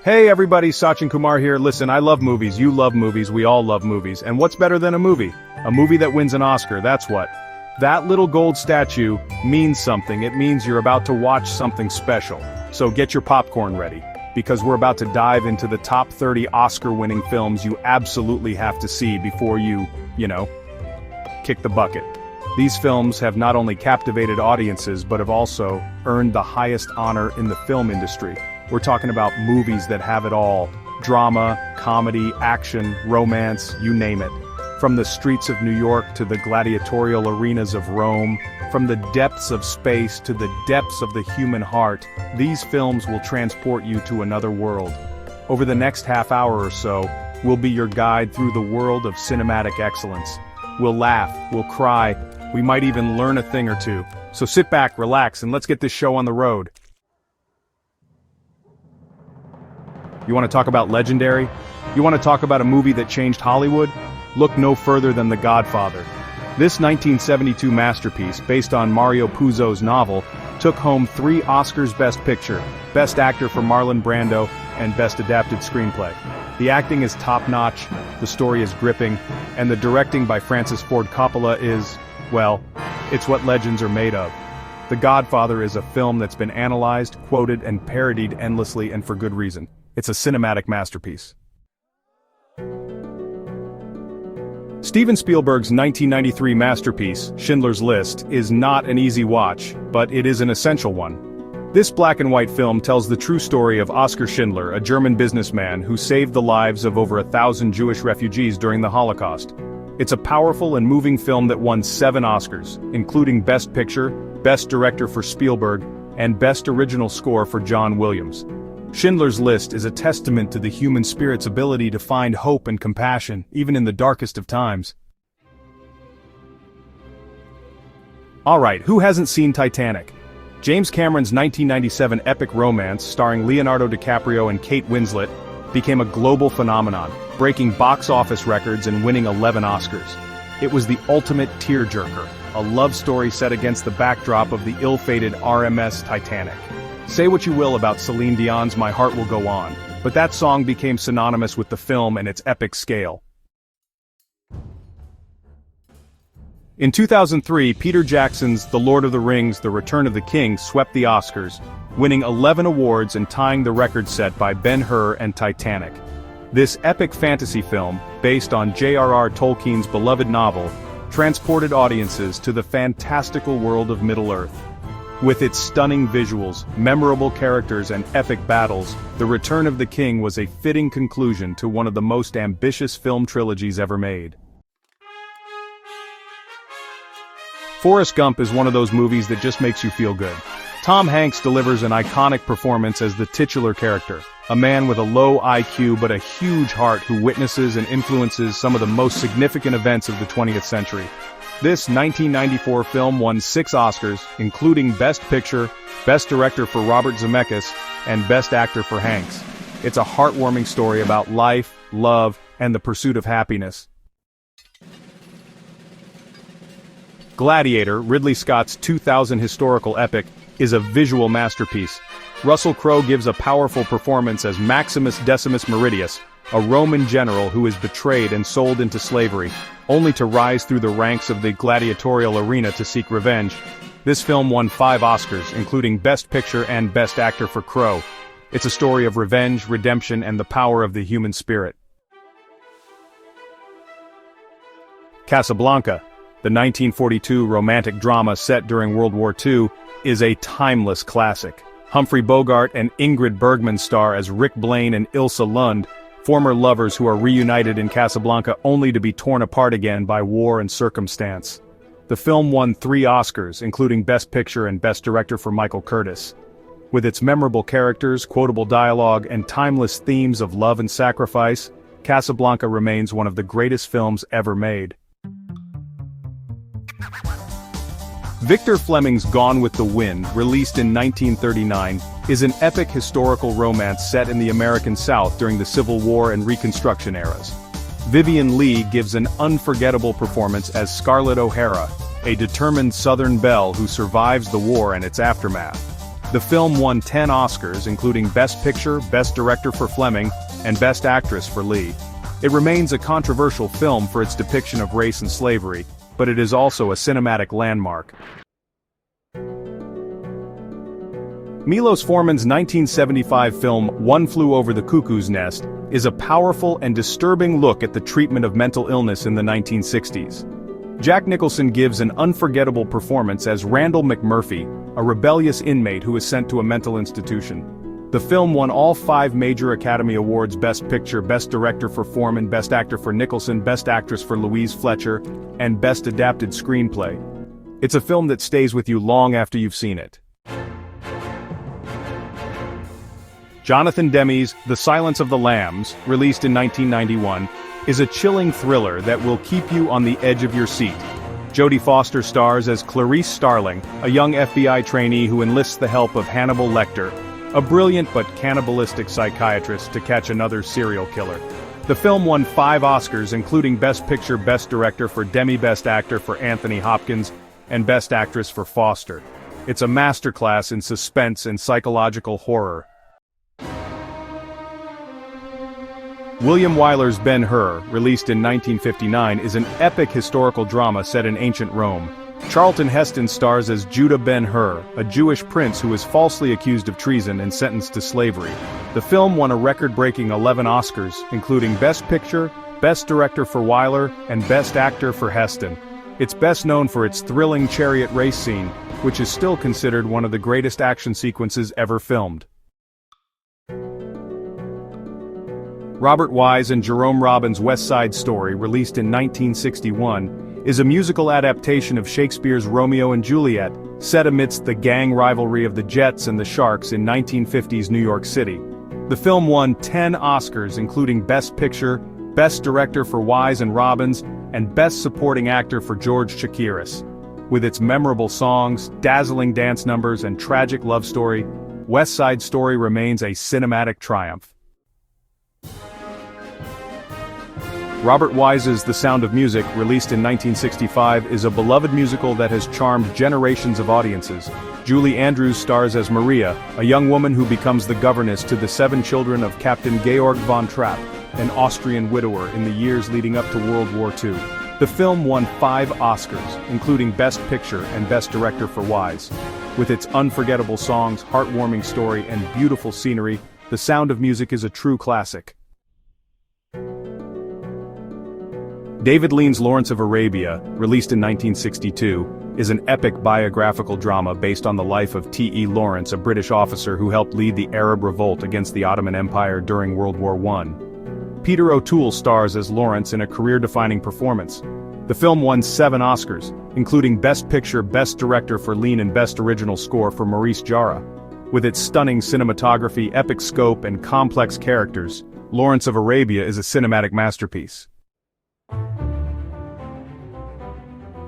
Hey everybody, Sachin Kumar here. Listen, I love movies, you love movies, we all love movies. And what's better than a movie? A movie that wins an Oscar, that's what. That little gold statue means something. It means you're about to watch something special. So get your popcorn ready, because we're about to dive into the top 30 Oscar-winning films you absolutely have to see before you kick the bucket. These films have not only captivated audiences but have also earned the highest honor in the film industry. We're talking about movies that have it all. Drama, comedy, action, romance, you name it. From the streets of New York to the gladiatorial arenas of Rome, from the depths of space to the depths of the human heart, these films will transport you to another world. Over the next half hour or so, we'll be your guide through the world of cinematic excellence. We'll laugh, we'll cry, we might even learn a thing or two. So sit back, relax, and let's get this show on the road. You want to talk about legendary? You want to talk about a movie that changed Hollywood? Look no further than The Godfather. This 1972 masterpiece, based on Mario Puzo's novel, took home 3 Oscars: Best Picture, Best Actor for Marlon Brando, and Best Adapted Screenplay. The acting is top-notch, the story is gripping, and the directing by Francis Ford Coppola is, well, it's what legends are made of. The Godfather is a film that's been analyzed, quoted, and parodied endlessly, and for good reason. It's a cinematic masterpiece. Steven Spielberg's 1993 masterpiece, Schindler's List, is not an easy watch, but it is an essential one. This black-and-white film tells the true story of Oskar Schindler, a German businessman who saved the lives of over 1,000 Jewish refugees during the Holocaust. It's a powerful and moving film that won 7 Oscars, including Best Picture, Best Director for Spielberg, and Best Original Score for John Williams. Schindler's List is a testament to the human spirit's ability to find hope and compassion, even in the darkest of times. Alright, who hasn't seen Titanic? James Cameron's 1997 epic romance, starring Leonardo DiCaprio and Kate Winslet, became a global phenomenon, breaking box office records and winning 11 Oscars. It was the ultimate tearjerker, a love story set against the backdrop of the ill-fated RMS Titanic. Say what you will about Celine Dion's My Heart Will Go On, but that song became synonymous with the film and its epic scale. In 2003, Peter Jackson's The Lord of the Rings: The Return of the King swept the Oscars, winning 11 awards and tying the record set by Ben-Hur and Titanic. This epic fantasy film, based on J.R.R. Tolkien's beloved novel, transported audiences to the fantastical world of Middle-earth. With its stunning visuals, memorable characters, and epic battles, The Return of the King was a fitting conclusion to one of the most ambitious film trilogies ever made. Forrest Gump is one of those movies that just makes you feel good. Tom Hanks delivers an iconic performance as the titular character, a man with a low IQ but a huge heart who witnesses and influences some of the most significant events of the 20th century. This 1994 film won 6 Oscars, including Best Picture, Best Director for Robert Zemeckis, and Best Actor for Hanks. It's a heartwarming story about life, love, and the pursuit of happiness. Gladiator, Ridley Scott's 2000 historical epic, is a visual masterpiece. Russell Crowe gives a powerful performance as Maximus Decimus Meridius, a Roman general who is betrayed and sold into slavery, only to rise through the ranks of the gladiatorial arena to seek revenge. This film won 5 Oscars, including Best Picture and Best Actor for Crowe. It's a story of revenge, redemption, and the power of the human spirit. Casablanca, the 1942 romantic drama set during World War II, is a timeless classic. Humphrey Bogart and Ingrid Bergman star as Rick Blaine and Ilsa Lund, former lovers who are reunited in Casablanca only to be torn apart again by war and circumstance. The film won 3 Oscars, including Best Picture and Best Director for Michael Curtiz. With its memorable characters, quotable dialogue, and timeless themes of love and sacrifice, Casablanca remains one of the greatest films ever made. Victor Fleming's Gone with the Wind, released in 1939, is an epic historical romance set in the American South during the Civil War and Reconstruction eras. Vivien Leigh gives an unforgettable performance as Scarlett O'Hara, a determined Southern belle who survives the war and its aftermath. The film won 10 Oscars, including Best Picture, Best Director for Fleming, and Best Actress for Lee. It remains a controversial film for its depiction of race and slavery, but it is also a cinematic landmark. Milos Forman's 1975 film One Flew Over the Cuckoo's Nest is a powerful and disturbing look at the treatment of mental illness in the 1960s. Jack Nicholson gives an unforgettable performance as Randall McMurphy, a rebellious inmate who is sent to a mental institution. The film won all 5 major Academy Awards: Best Picture, Best Director for Forman, Best Actor for Nicholson, Best Actress for Louise Fletcher, and Best Adapted Screenplay. It's a film that stays with you long after you've seen it. Jonathan Demme's The Silence of the Lambs, released in 1991, is a chilling thriller that will keep you on the edge of your seat. Jodie Foster stars as Clarice Starling, a young FBI trainee who enlists the help of Hannibal Lecter, a brilliant but cannibalistic psychiatrist, to catch another serial killer. The film won 5 Oscars, including Best Picture, Best Director for Demme, Best Actor for Anthony Hopkins, and Best Actress for Foster. It's a masterclass in suspense and psychological horror. William Wyler's Ben-Hur, released in 1959, is an epic historical drama set in ancient Rome. Charlton Heston stars as Judah Ben-Hur, a Jewish prince who is falsely accused of treason and sentenced to slavery. The film won a record-breaking 11 Oscars, including Best Picture, Best Director for Wyler, and Best Actor for Heston. It's best known for its thrilling chariot race scene, which is still considered one of the greatest action sequences ever filmed. Robert Wise and Jerome Robbins' West Side Story, released in 1961, is a musical adaptation of Shakespeare's Romeo and Juliet, set amidst the gang rivalry of the Jets and the Sharks in 1950s New York City. The film won 10 Oscars, including Best Picture, Best Director for Wise and Robbins, and Best Supporting Actor for George Chakiris. With its memorable songs, dazzling dance numbers, and tragic love story, West Side Story remains a cinematic triumph. Robert Wise's The Sound of Music, released in 1965, is a beloved musical that has charmed generations of audiences. Julie Andrews stars as Maria, a young woman who becomes the governess to the 7 children of Captain Georg von Trapp, an Austrian widower in the years leading up to World War II. The film won 5 Oscars, including Best Picture and Best Director for Wise. With its unforgettable songs, heartwarming story, and beautiful scenery, The Sound of Music is a true classic. David Lean's Lawrence of Arabia, released in 1962, is an epic biographical drama based on the life of T.E. Lawrence, a British officer who helped lead the Arab revolt against the Ottoman Empire during World War I. Peter O'Toole stars as Lawrence in a career-defining performance. The film won 7 Oscars, including Best Picture, Best Director for Lean, and Best Original Score for Maurice Jarre. With its stunning cinematography, epic scope, and complex characters, Lawrence of Arabia is a cinematic masterpiece.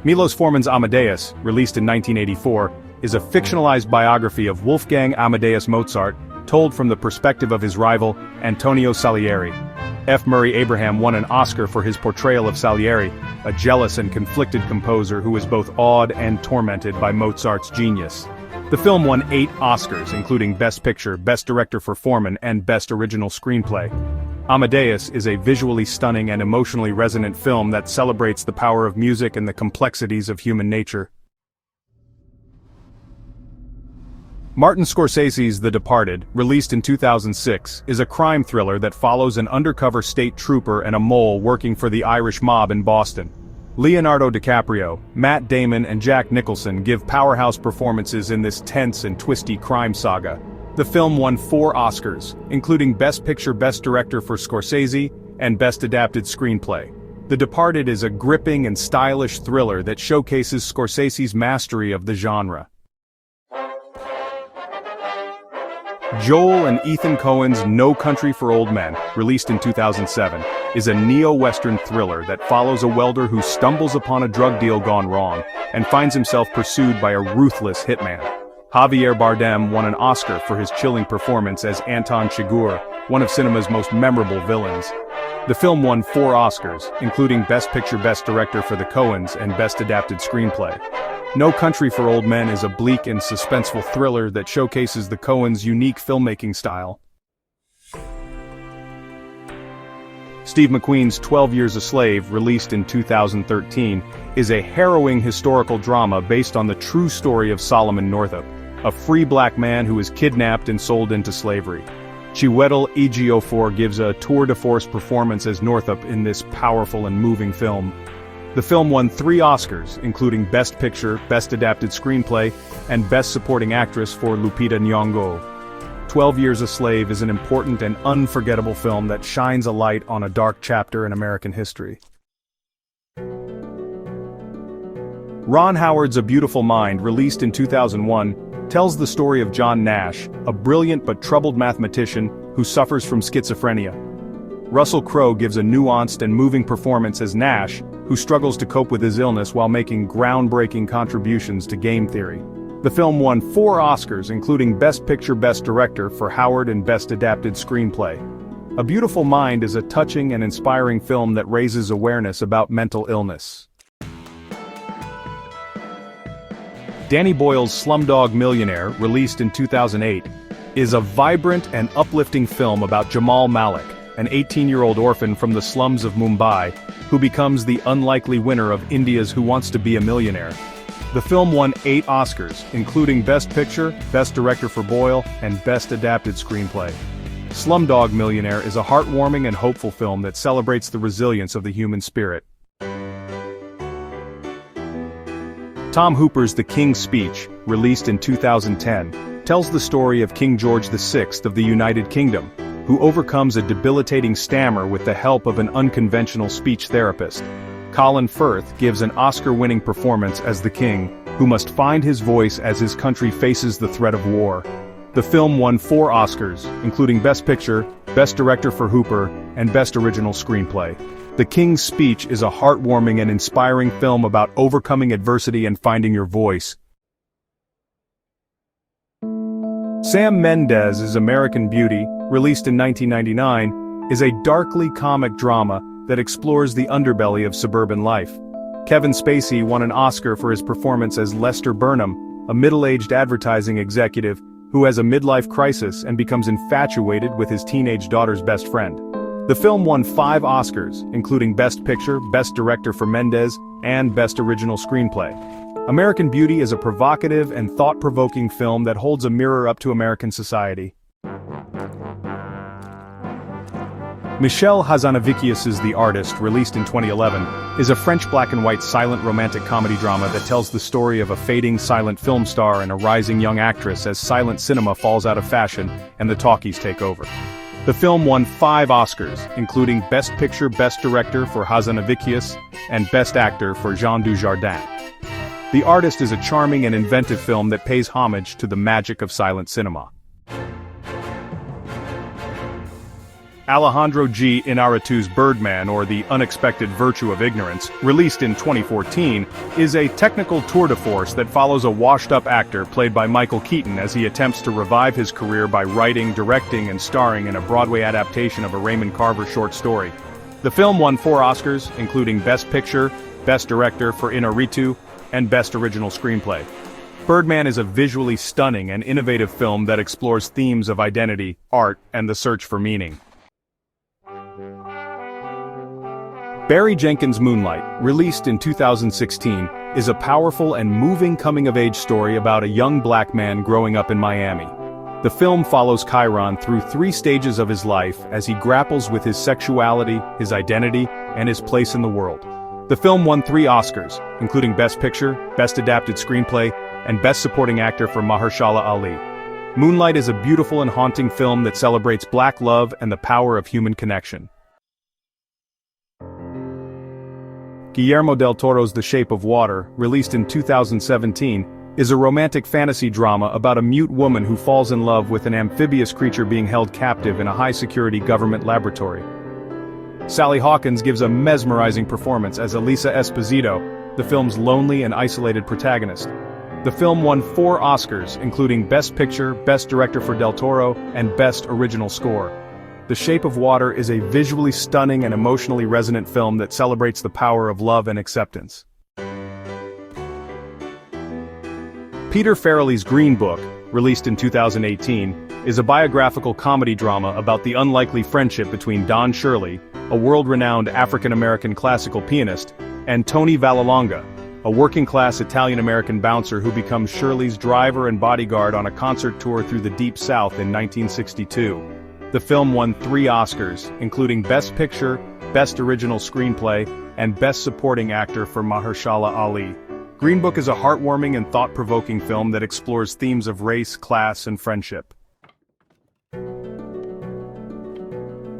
Milos Forman's Amadeus, released in 1984, is a fictionalized biography of Wolfgang Amadeus Mozart, told from the perspective of his rival, Antonio Salieri. F. Murray Abraham won an Oscar for his portrayal of Salieri, a jealous and conflicted composer who is both awed and tormented by Mozart's genius. The film won 8 Oscars, including Best Picture, Best Director for Forman, and Best Original Screenplay. Amadeus is a visually stunning and emotionally resonant film that celebrates the power of music and the complexities of human nature. Martin Scorsese's The Departed, released in 2006, is a crime thriller that follows an undercover state trooper and a mole working for the Irish mob in Boston. Leonardo DiCaprio, Matt Damon, and Jack Nicholson give powerhouse performances in this tense and twisty crime saga. The film won 4 Oscars, including Best Picture, Best Director for Scorsese, and Best Adapted Screenplay. The Departed is a gripping and stylish thriller that showcases Scorsese's mastery of the genre. Joel and Ethan Coen's No Country for Old Men, released in 2007, is a neo-Western thriller that follows a welder who stumbles upon a drug deal gone wrong and finds himself pursued by a ruthless hitman. Javier Bardem won an Oscar for his chilling performance as Anton Chigurh, one of cinema's most memorable villains. The film won 4 Oscars, including Best Picture, Best Director for the Coens, and Best Adapted Screenplay. No Country for Old Men is a bleak and suspenseful thriller that showcases the Coens' unique filmmaking style. Steve McQueen's 12 Years a Slave, released in 2013, is a harrowing historical drama based on the true story of Solomon Northup, a free black man who is kidnapped and sold into slavery. Chiwetel Ejiofor gives a tour de force performance as Northup in this powerful and moving film. The film won 3 Oscars, including Best Picture, Best Adapted Screenplay, and Best Supporting Actress for Lupita Nyong'o. 12 Years a Slave is an important and unforgettable film that shines a light on a dark chapter in American history. Ron Howard's A Beautiful Mind, released in 2001, tells the story of John Nash, a brilliant but troubled mathematician who suffers from schizophrenia. Russell Crowe gives a nuanced and moving performance as Nash, who struggles to cope with his illness while making groundbreaking contributions to game theory. The film won 4 Oscars, including Best Picture, Best Director for Howard and Best Adapted Screenplay. A Beautiful Mind is a touching and inspiring film that raises awareness about mental illness. Danny Boyle's Slumdog Millionaire, released in 2008, is a vibrant and uplifting film about Jamal Malik, an 18-year-old orphan from the slums of Mumbai, who becomes the unlikely winner of India's Who Wants to Be a Millionaire. The film won 8 Oscars, including Best Picture, Best Director for Boyle, and Best Adapted Screenplay. Slumdog Millionaire is a heartwarming and hopeful film that celebrates the resilience of the human spirit. Tom Hooper's The King's Speech, released in 2010, tells the story of King George VI of the United Kingdom, who overcomes a debilitating stammer with the help of an unconventional speech therapist. Colin Firth gives an Oscar-winning performance as the king, who must find his voice as his country faces the threat of war. The film won 4 Oscars, including Best Picture, Best Director for Hooper, and Best Original Screenplay. The King's Speech is a heartwarming and inspiring film about overcoming adversity and finding your voice. Sam Mendes' American Beauty, released in 1999, is a darkly comic drama that explores the underbelly of suburban life. Kevin Spacey won an Oscar for his performance as Lester Burnham, a middle-aged advertising executive who has a midlife crisis and becomes infatuated with his teenage daughter's best friend. The film won 5 Oscars, including Best Picture, Best Director for Mendes, and Best Original Screenplay. American Beauty is a provocative and thought-provoking film that holds a mirror up to American society. Michel Hazanavicius's The Artist, released in 2011, is a French black-and-white silent romantic comedy drama that tells the story of a fading silent film star and a rising young actress as silent cinema falls out of fashion and the talkies take over. The film won 5 Oscars, including Best Picture, Best Director for Hazanavicius, and Best Actor for Jean Dujardin. The Artist is a charming and inventive film that pays homage to the magic of silent cinema. Alejandro G. Inarritu's Birdman, or The Unexpected Virtue of Ignorance, released in 2014, is a technical tour de force that follows a washed-up actor played by Michael Keaton as he attempts to revive his career by writing, directing, and starring in a Broadway adaptation of a Raymond Carver short story. The film won 4 Oscars, including Best Picture, Best Director for Inarritu, and Best Original Screenplay. Birdman is a visually stunning and innovative film that explores themes of identity, art, and the search for meaning. Barry Jenkins' Moonlight, released in 2016, is a powerful and moving coming-of-age story about a young black man growing up in Miami. The film follows Chiron through 3 stages of his life as he grapples with his sexuality, his identity, and his place in the world. The film won 3 Oscars, including Best Picture, Best Adapted Screenplay, and Best Supporting Actor for Mahershala Ali. Moonlight is a beautiful and haunting film that celebrates black love and the power of human connection. Guillermo del Toro's The Shape of Water, released in 2017, is a romantic fantasy drama about a mute woman who falls in love with an amphibious creature being held captive in a high-security government laboratory. Sally Hawkins gives a mesmerizing performance as Elisa Esposito, the film's lonely and isolated protagonist. The film won 4 Oscars, including Best Picture, Best Director for Del Toro, and Best Original Score. The Shape of Water is a visually stunning and emotionally resonant film that celebrates the power of love and acceptance. Peter Farrelly's Green Book, released in 2018, is a biographical comedy drama about the unlikely friendship between Don Shirley, a world-renowned African-American classical pianist, and Tony Vallelonga, a working-class Italian-American bouncer who becomes Shirley's driver and bodyguard on a concert tour through the Deep South in 1962. The film won 3 Oscars, including Best Picture, Best Original Screenplay, and Best Supporting Actor for Mahershala Ali. Green Book is a heartwarming and thought-provoking film that explores themes of race, class, and friendship.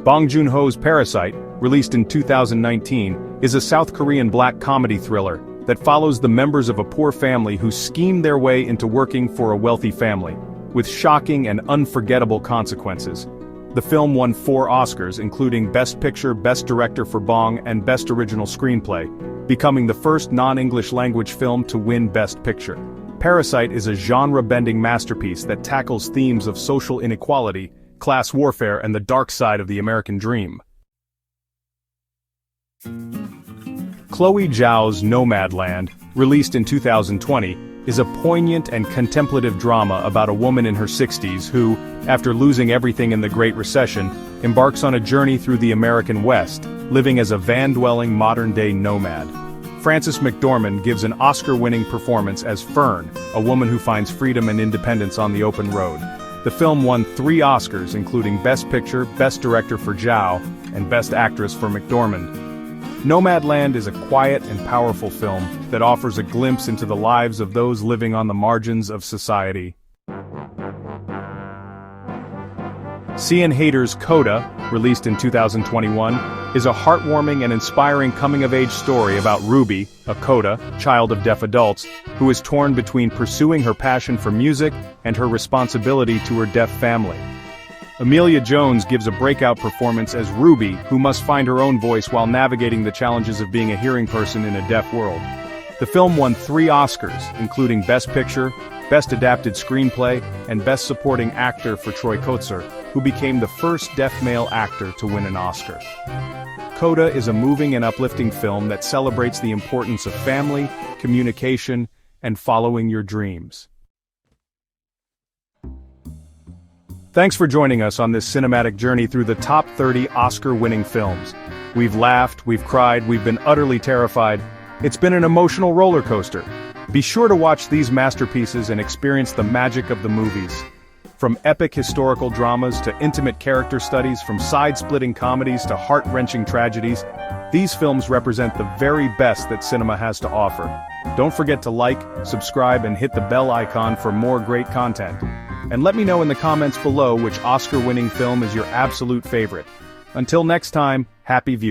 Bong Joon-ho's Parasite, released in 2019, is a South Korean black comedy thriller that follows the members of a poor family who scheme their way into working for a wealthy family, with shocking and unforgettable consequences. The film won 4 Oscars, including Best Picture, Best Director for Bong, and Best Original Screenplay, becoming the first non-English language film to win Best Picture. Parasite is a genre-bending masterpiece that tackles themes of social inequality, class warfare, and the dark side of the American dream. Chloe Zhao's Nomadland, released in 2020, is a poignant and contemplative drama about a woman in her 60s who, after losing everything in the Great Recession, embarks on a journey through the American West, living as a van-dwelling modern-day nomad. Frances McDormand gives an Oscar-winning performance as Fern, a woman who finds freedom and independence on the open road. The film won 3 Oscars, including Best Picture, Best Director for Zhao, and Best Actress for McDormand. Nomadland is a quiet and powerful film that offers a glimpse into the lives of those living on the margins of society. Cian Hayter's Coda, released in 2021, is a heartwarming and inspiring coming-of-age story about Ruby, a coda, child of deaf adults, who is torn between pursuing her passion for music and her responsibility to her deaf family. Emilia Jones gives a breakout performance as Ruby, who must find her own voice while navigating the challenges of being a hearing person in a deaf world. The film won 3 Oscars, including Best Picture, Best Adapted Screenplay, and Best Supporting Actor for Troy Kotsur, who became the first deaf male actor to win an Oscar. Coda is a moving and uplifting film that celebrates the importance of family, communication, and following your dreams. Thanks for joining us on this cinematic journey through the top 30 Oscar-winning films. We've laughed, we've cried, we've been utterly terrified. It's been an emotional roller coaster. Be sure to watch these masterpieces and experience the magic of the movies. From epic historical dramas to intimate character studies, from side-splitting comedies to heart-wrenching tragedies, these films represent the very best that cinema has to offer. Don't forget to like, subscribe, and hit the bell icon for more great content. And let me know in the comments below which Oscar-winning film is your absolute favorite. Until next time, happy viewing.